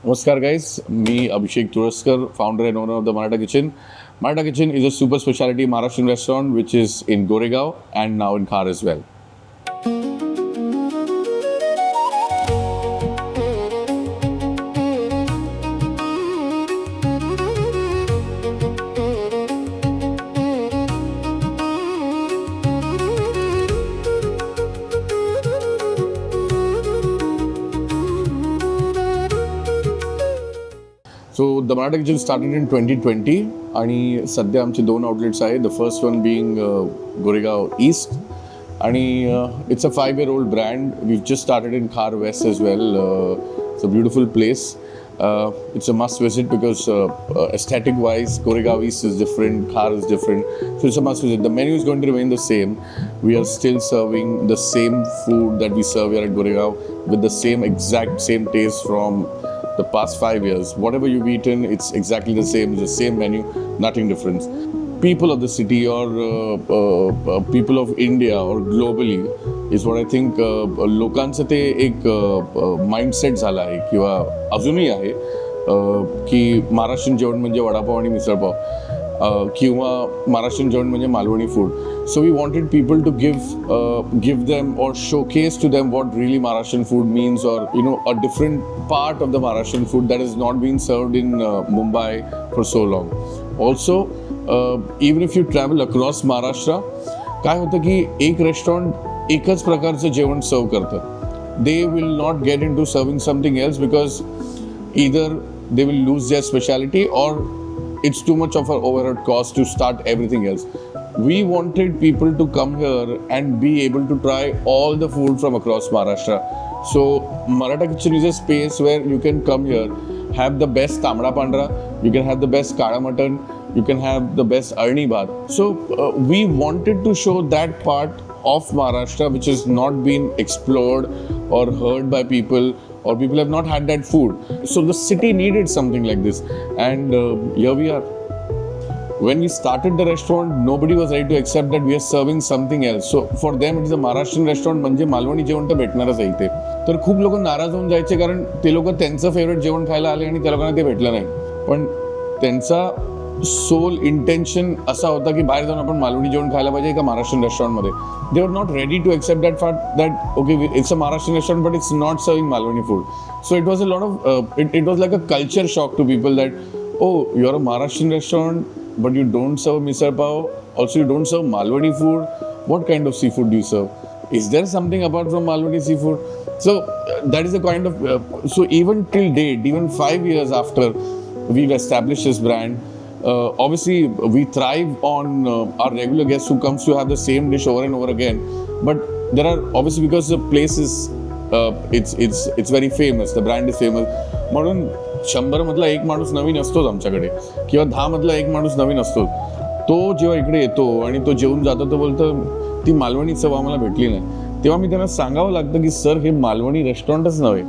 Namaskar guys, me Abhishek Tulaskar, founder and owner of the Maratha Kitchen. Maratha Kitchen is a super specialty Maharashtrian restaurant which is in Goregaon and now in Khar as well. So the Maratha Kitchen started in 2020 आणि सध्या आमचे दोन outlets आहेत. The first one being Goregaon East आणि it's a 5-year-old brand. We've just started in Khar West as well. It's a beautiful place. It's a must visit because aesthetic wise Goregaon East is different, Khar is different. So it's a must visit. The menu is going to remain the same. We are still serving the same food that we serve here at Goregaon with the exact same taste from the past 5 years. Whatever you've eaten, it's exactly the same. It's the same menu, nothing different. People of the city or people of India or globally is what I think लोकांचं ते एक mindset झाला आहे किंवा अजूनही आहे की महाराष्ट्रीयन जेवण म्हणजे वडापाव आणि मिसळपाव किंवा महाराष्ट्रीयन जेवण म्हणजे Malvani food. So we wanted people to give them or showcase to them what really Maharashtrian food means, or a different part of the Maharashtrian food that has not been served in Mumbai for so long. Also, even if you travel across Maharashtra, काय होतं की एक restaurant एकच प्रकारचं जेवण सर्व करतं. They will not get into serving something else because either they will lose their specialty or it's too much of an overhead cost to start everything else. We wanted people to come here and be able to try all the food from across Maharashtra. So Maratha Kitchen is a space where you can come here, have the best tamda pandra, you can have the best kala mutton, you can have the best arni bhat. So we wanted to show that part of Maharashtra which has not been explored or heard by people, or people have not had that food. So the city needed something like this, and here we are. When we started the restaurant, nobody was ready to accept that we are serving something else. So for them, it is a Maharashtrian restaurant. म्हणजे मालवणी जेवण तर भेटणारच आहे इथे. तर खूप लोक नाराज होऊन जायचे कारण ते लोक त्यांचं फेवरेट जेवण खायला आले आणि त्या लोकांना ते भेटलं नाही. पण त्यांचा सोल इंटेन्शन असा होता की बाहेर जाऊन आपण मालवणी जेवण खायला पाहिजे एका महाराष्ट्रीयन रेस्टॉरंटमध्ये. They are not ready to accept that fact that okay it's a Maharashtrian restaurant but it's not serving Malvani food. So it was a lot of it was like a culture shock to people that oh you are a Maharashtrian restaurant but you don't serve misal pav, also you don't serve Malwani food. What kind of seafood do you serve? Is there something apart from Malwani seafood? So that is the kind of so even till date, even 5 years after we've established this brand, obviously we thrive on our regular guests who comes to have the same dish over and over again. But there are obviously, because the place is it's very famous, the brand is famous, म्हणून 100 मधला एक माणूस नवीन असतोच आमच्याकडे किंवा 10 मधला एक माणूस नवीन असतो. तो जेव्हा इकडे येतो आणि तो जेवून जातो तो बोलतो ती मालवणी चव आम्हाला भेटली नाही. तेव्हा मी त्यांना सांगावं लागतं की सर हे मालवणी रेस्टॉरंटच नव्हे.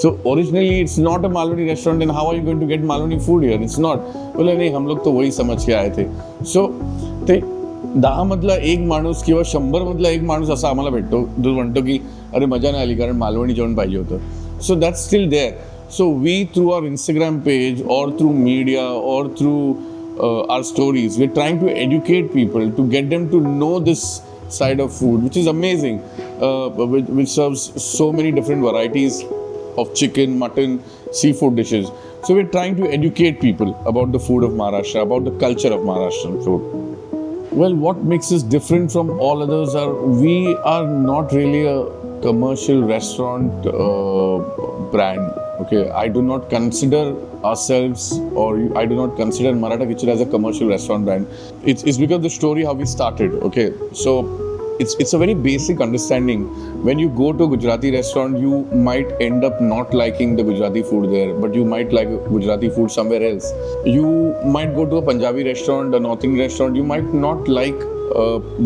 So originally it's not a Malvani restaurant and how are you going to get Malvani food here? It's not. बोले नाही हम लोग तो वही समझ के आए थे. सो ते 10 मधला एक माणूस किंवा 100 मधला एक माणूस असा आम्हाला भेटतो जो म्हणतो की अरे मजा नाही आली कारण मालवणी जेवण पाहिजे होतं. So that's still there. So we, through our Instagram page or through media or through our stories, we're trying to educate people to get them to know this side of food, which is amazing, which serves so many different varieties of chicken, mutton, seafood dishes. So we're trying to educate people about the food of Maharashtra, about the culture of Maharashtrian food. Well, what makes us different from all others are we are not really a commercial restaurant brand. Okay, I do not consider ourselves, or I do not consider Maratha Kitchen as a commercial restaurant brand. It's because the story how we started. Okay, so it's a very basic understanding. When you go to a Gujarati restaurant, you might end up not liking the Gujarati food there, but you might like Gujarati food somewhere else. You might go to a Punjabi restaurant, a North Indian restaurant, you might not like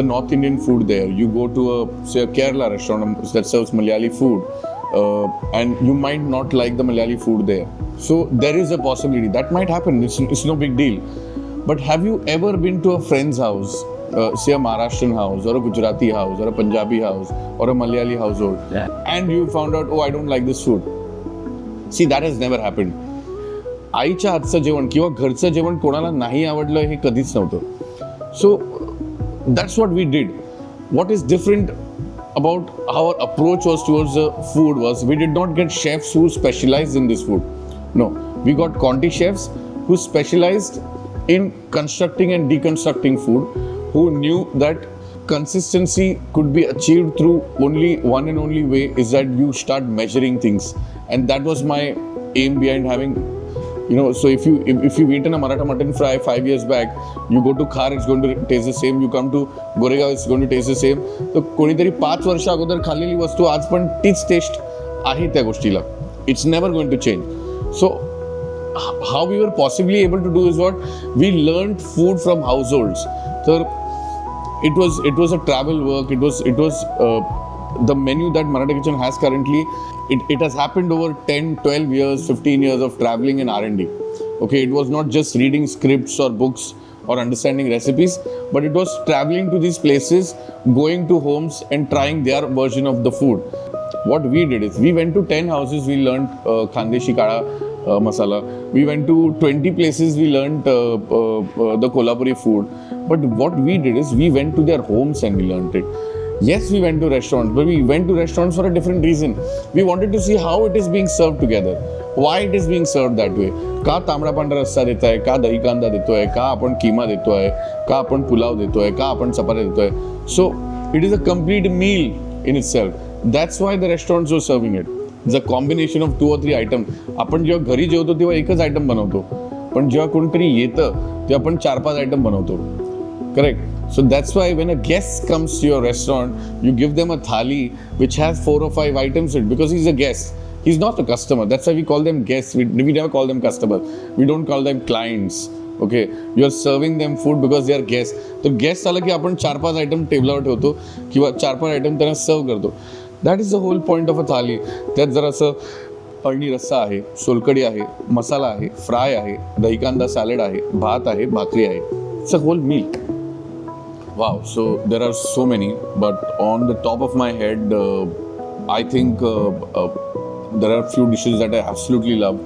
the North Indian food there. You go to say a Kerala restaurant that serves Malayali food. And you might not like the Malayali food there. So there is a possibility that might happen. It's no big deal. But have you ever been to a friend's house, say a Maharashtrian house or a Gujarati house or a Punjabi house or a Malayali household, and you found out, oh, I don't like this food? See that has never happened. आईच्या हातचं जेवण किंवा घरचं जेवण कोणाला नाही आवडलं हे कधीच नव्हतं. So that's what we did. What is different about our approach was towards the food was we did not get chefs who specialized in this food. No, we got Conti chefs who specialized in constructing and deconstructing food, who knew that consistency could be achieved through only one and only way is that you start measuring things. And that was my aim behind having, so if you've eaten a Maratha mutton fry 5 years back, you go to Khar, it's going to taste the same. You come to Goregaon, it's going to taste the same. So कोणीतरी 5 वर्ष अगोदर खाल्लेली वस्तू आज पण तीच test आहे त्या गोष्टीला. It's never going to change. So how we were possibly able to do is what we learned food from households. So it was a travel work. It was the menu that Maratha Kitchen has currently, it has happened over 10, 12 years, 15 years of traveling and R&D. Okay, it was not just reading scripts or books or understanding recipes, but it was traveling to these places, going to homes and trying their version of the food. What we did is, we went to 10 houses, we learned Khandeshi Kala masala. We went to 20 places, we learned the Kolhapuri food. But what we did is, we went to their homes and we learned it. Yes, we went to restaurants, but we went to restaurants for a different reason. We wanted to see how it is being served together, why it is being served that way. का तांबडा पांढरा रस्सा देताय, का दही कांदा देतोय, का आपण कीमा देतोय, का आपण पुलाव देतोय, का आपण चपात्या देतोय. So it is a complete meal in itself. That's why the restaurants were serving it. It's a combination of 2 or 3 items. आपण जेव्हा घरी जेवतो तेव्हा एकच आयटम बनवतो, पण जेव्हा कोणतरी येतं तेव्हा आपण 4-5 आयटम बनवतो. Correct. So that's why when a guest comes to your restaurant, you give them a thali which has 4 or 5 items in it, because he's a guest. He's not a customer. That's why we call them guests. We never call them customers. We don't call them clients. Okay, you are serving them food because they are guests. So guests आला की आपण 4-5 item टेबलावर ठेवतो किंवा 4-5 item त्यांना सर्व करतो. That is the whole point of a thali. त्यात जरासं अळणी रस्सा आहे, सोलकढी आहे, मसाला आहे, फ्राय आहे, दही कांदा सॅलड आहे, भात आहे, भाकरी आहे. It's a whole meal. Wow, so there are so many, but on the top of my head, I think there are few dishes that I absolutely love.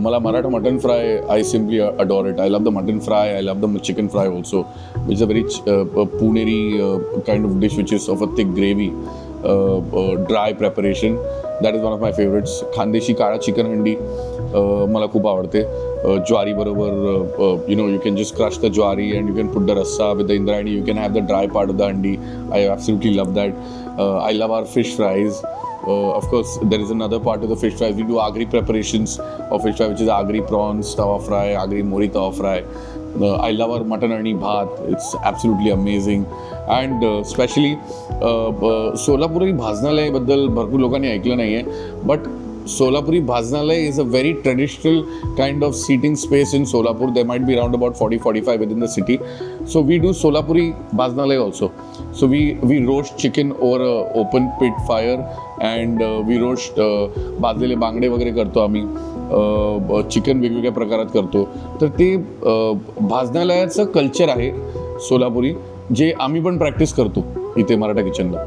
Mala Maratha mutton fry, I simply adore it. I love the mutton fry, I love the chicken fry also, which is a very Puneri kind of dish, which is of a thick gravy, dry preparation. That is one of my favorites. Khandeshi Kala chicken handi मला खूप आवडते. ज्वारी बरोबर, you can just crush the jwari and you can put the rassa with the Indrayani. You can have the dry part of the handi. I absolutely love that. I love our fish fries. Of course, there is another part of the fish fries. We do Agri preparations of fish fry, which is Agri prawns tawa fry, Agri mori tawa fry. I love our mutton arni bhat. It's absolutely amazing. And especially Solapuri bhajanalay बद्दल भरपूर लोकांनी ऐकलं नाहीये, but Solapuri Bhajanalay is a very traditional kind of seating space in Solapur. There might be around about 40-45 within the city. So we do Solapuri Bhajanalay also. So we roast chicken over an open pit fire, and we roast भाजलेले बांगडे वगैरे करतो आम्ही. Chicken वेगवेगळ्या प्रकारात करतो. तर ते भाजनालयाचं कल्चर आहे सोलापुरी, जे आम्ही पण प्रॅक्टिस करतो इथे Maratha किचनला.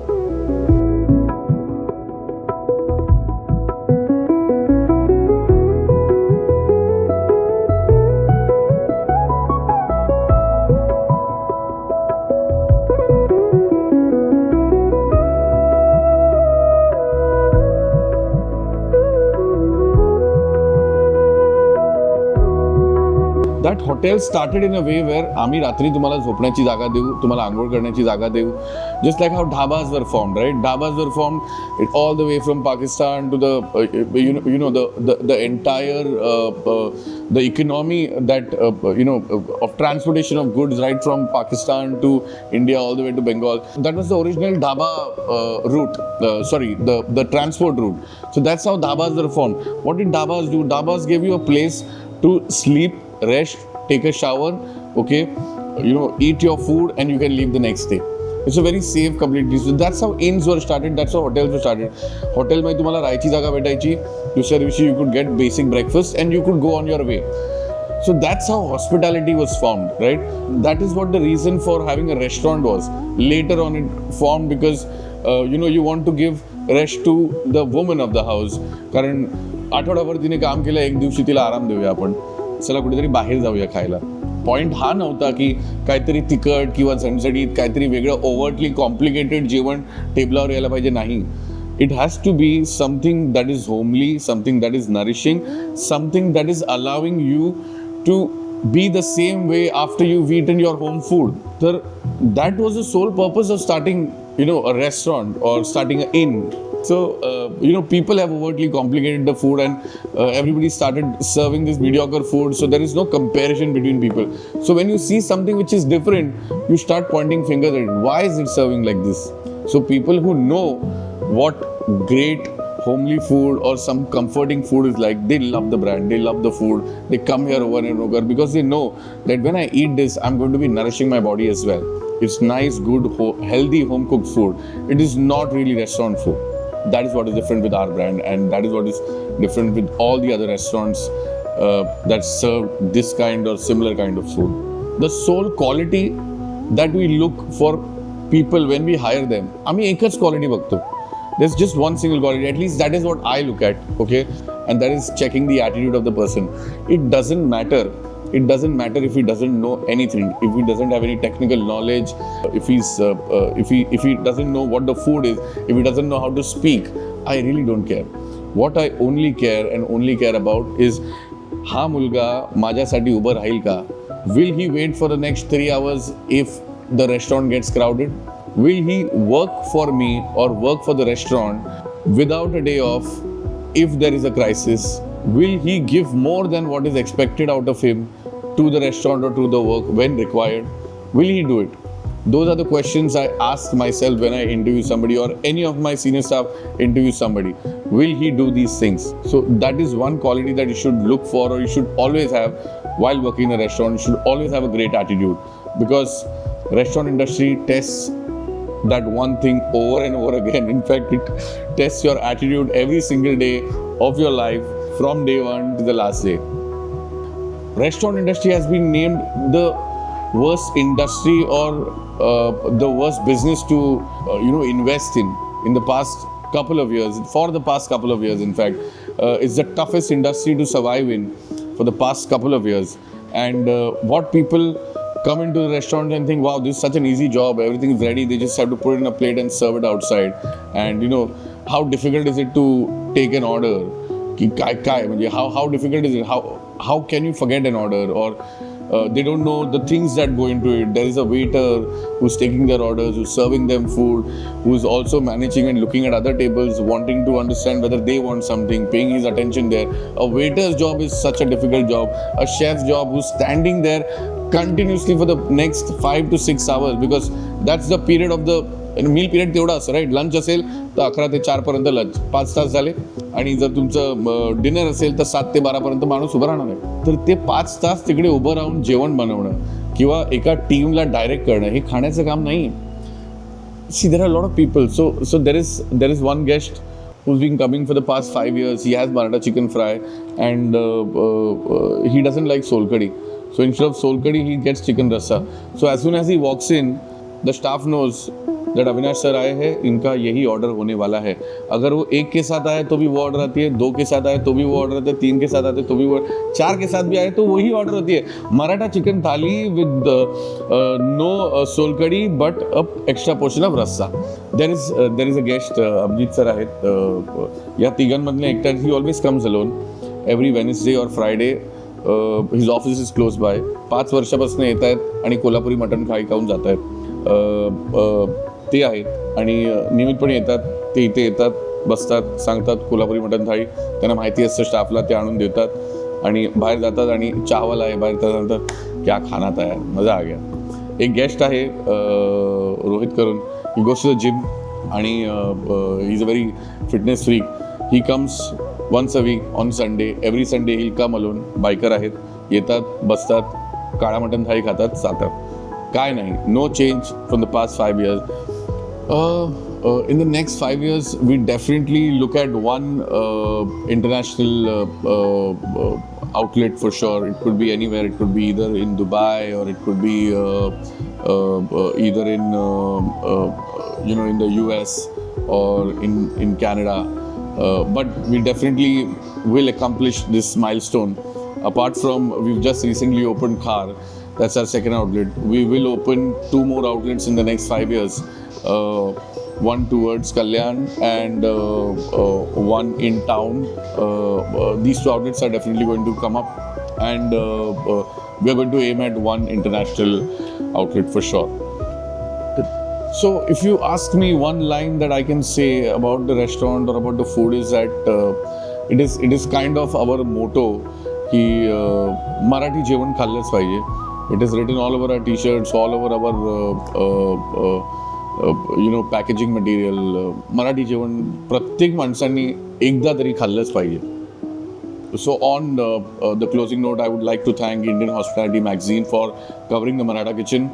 That hotel started in a way where आम्ही रात्री तुम्हाला झोपण्याची जागा देऊ, तुम्हाला आंघोळ करण्याची जागा देऊ. Just like how dhabas were formed, right? Dhabas were formed all the way from Pakistan to the the entire the economy that of transportation of goods right from Pakistan to India all the way to Bengal. That was the original dhaba route. The transport route. So that's how dhabas were formed. What did dhabas do? Dhabas gave you a place to sleep, rest, take a shower, okay, eat your food, and you can leave the next day. It's a very safe, completely. So that's how inns were started. That's how hotels were started. Hotel मध्ये तुम्हाला राहायची जागा भेटायची. दुसऱ्या दिवशी you could get basic breakfast and you could go on your way. So that's how hospitality was formed, right? That is what the reason for having a restaurant was. Later on it formed because you want to give rest to the woman of the house. कारण आठवडाभर तिने काम केलं, एक दिवशी तिला आराम देऊया आपण, चला कुठेतरी बाहेर जाऊया खायला. पॉईंट हा नव्हता की काहीतरी तिखट किंवा झणझणीत काहीतरी वेगळं ओव्हर्टली कॉम्प्लिकेटेड जेवण टेबलावर यायला पाहिजे, नाही. It has to be something that is homely, something that is nourishing, something that is allowing you to be the same way after you've eaten your home food. So that was the sole purpose of starting, a restaurant or starting an inn. So, people have overtly complicated the food, and everybody started serving this mediocre food. So there is no comparison between people. So when you see something which is different, you start pointing fingers at it. Why is it serving like this? So people who know what great homely food or some comforting food is like, they love the brand, they love the food, they come here over and over because they know that when I eat this, I'm going to be nourishing my body as well. It's nice, good, healthy home cooked food. It is not really restaurant food. That is what is different with our brand, and that is what is different with all the other restaurants that serve this kind or similar kind of food. The sole quality that we look for people when we hire them, आम्ही एकच quality बघतो. There's just one single quality. At least that is what I look at, okay? And that is checking the attitude of the person. It doesn't matter. It doesn't matter if he doesn't know anything, if he doesn't have any technical knowledge, if he doesn't know what the food is, if he doesn't know how to speak. I really don't care. What I only care about is हा मुलगा माझ्यासाठी उभं राहील का? Will he wait for the next 3 hours if the restaurant gets crowded? Will he work for me or work for the restaurant without a day off if there is a crisis? Will he give more than what is expected out of him to the restaurant or to the work when required? Will he do it? Those are the questions I ask myself when I interview somebody or any of my senior staff interview somebody. Will he do these things? So that is one quality that you should look for or you should always have while working in a restaurant. You should always have a great attitude, because restaurant industry tests that one thing over and over again. In fact, it tests your attitude every single day of your life from day one to the last day. Restaurant industry has been named the worst industry or the worst business to invest in the past couple of years. For the past couple of years, in fact, it's the toughest industry to survive in for the past couple of years. And what people come into the restaurant and think, wow, this is such an easy job, everything is ready, they just have to put it in a plate and serve it outside. And how difficult is it to take an order? How difficult is it? How can you forget an order? Or they don't know the things that go into it. There is a waiter who's taking their orders, who's serving them food, who's also managing and looking at other tables, wanting to understand whether they want something, paying his attention there. A waiter's job is such a difficult job. A chef's job who's standing there continuously for the next 5 to 6 hours, because that's the period of the meal period तेवढा असं, right. Lunch असेल तर 11 ते 4 पर्यंत lunch, 5 तास झाले. आणि जर तुमचं डिनर असेल तर 7 ते 12 पर्यंत माणूस उभं राहणार आहे. तर ते 5 तास तिकडे उभं राहून जेवण बनवणं किंवा एका टीमला डायरेक्ट करणं हे खाण्याचं काम नाही. See, there are a lot of people. So there is one guest who's been coming for the past 5 years. He has Maratha chicken fry and he doesn't like solkadi. So instead of solkadi, he gets chicken rasa. So as soon as he walks in, the staff knows that Avinash sir आए हैं, इनका यही order होने वाला है. अगर वो 1 के साथ आए तो भी वो ऑर्डर आती है, 2 के साथ आए तो भी वो ऑर्डर आती है, 3 के साथ आते तो भी वो, 4 के साथ भी आए तो वही ऑर्डर होती है. Maratha chicken thali with no solkadhi but extra portion of rassa. There is a guest, Abhijit sir आहेत. या तिघांमधले एकटा, he always comes alone every Wednesday और Friday. His office is close by. 5 वर्षापासून येत आहेत आणि कोल्हापुरी मटण खाऊन जात आहेत. ते आहेत आणि नियमितपणे येतात. ते इथे येतात, बसतात, सांगतात कोल्हापुरी मटण थाळी. त्यांना माहिती असतं स्टाफला, ते आणून देतात आणि बाहेर जातात. आणि चहावाला आहे बाहेर, त्यानंतर क्या खाना था यार, मजा आ गया. एक गेस्ट आहे रोहित करून. ही गोष्ट जिम आणि he is a very fitness freak. He comes once a week on Sunday. Every Sunday he'll come alone. Biker आहेत, येतात, बसतात, काळा मटण थाळी खातात, जातात. काय नाही, no change from the past 5 years. In the next 5 years, we definitely look at one international outlet for sure. It could be anywhere. It could be either in Dubai or it could be either in in the US or in Canada. But we definitely will accomplish this milestone. Apart from, we've just recently opened Khar, that's our second outlet. We will open 2 more outlets in the next 5 years. One towards Kalyan and one in town. These 2 outlets are definitely going to come up, and we are going to aim at one international outlet for sure. So if you ask me one line that I can say about the restaurant or about the food is that it is kind of our motto की मराठी जेवण खाल्लंच पाहिजे. It is written all over our t-shirts, all over our packaging material. Marathi जेवण प्रत्येक माणसांनी एकदा तरी खाल्लंच पाहिजे. So on the closing note, I would like to thank Indian Hospitality magazine for covering the Maratha Kitchen.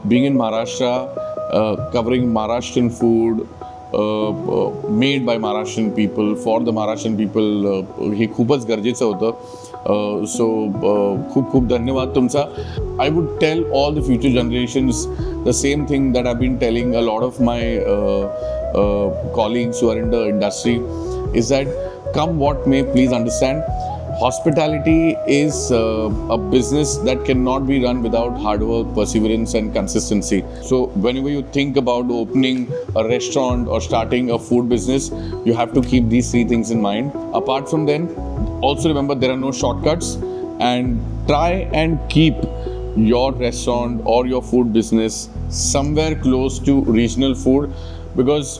Being in Maharashtra, covering Maharashtrian food, made by Maharashtrian people, for the Maharashtrian people, हे खूपच गरजेचं होतं. So खूप खूप धन्यवाद तुमचा. I would tell all the future generations the same thing that I've been telling a lot of my colleagues who are in the industry, is that come what may, please understand, hospitality is a business that cannot be run without hard work, perseverance and consistency. So whenever you think about opening a restaurant or starting a food business, you have to keep these 3 things in mind. Apart from them, also remember there are no shortcuts, and try and keep your restaurant or your food business somewhere close to regional food, because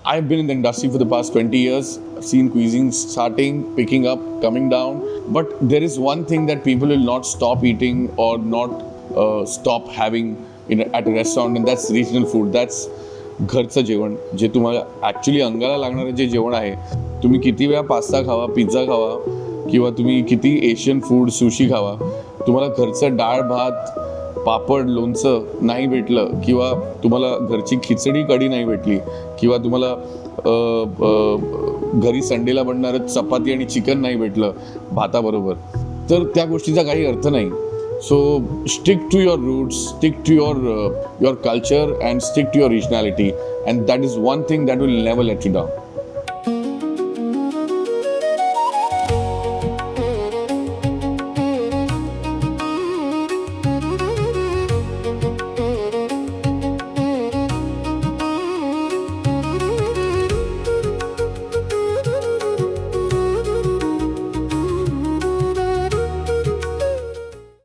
I've been in the industry for the past 20 years. I've seen cuisine starting, picking up, coming down. But there is one thing that people will not stop eating or not stop having at a restaurant, and that's regional food. That's घरचं जेवण, जे तुम्हाला actually अंगाला लागणारं जे जेवण आहे. तुम्ही किती वेळा पास्ता खावा, पिझ्झा खावा, किंवा तुम्ही किती एशियन फूड, सुशी खावा, तुम्हाला घरचं डाळ भात, पापड, लोणचं नाही भेटलं, किंवा तुम्हाला घरची खिचडी कढी नाही भेटली, किंवा तुम्हाला घरी संडेला बनणारं चपाती आणि चिकन नाही भेटलं भाताबरोबर, तर त्या गोष्टीचा काही अर्थ नाही. So stick to your roots, stick to your culture, and stick to your regionality, and that is one thing that will never let you down.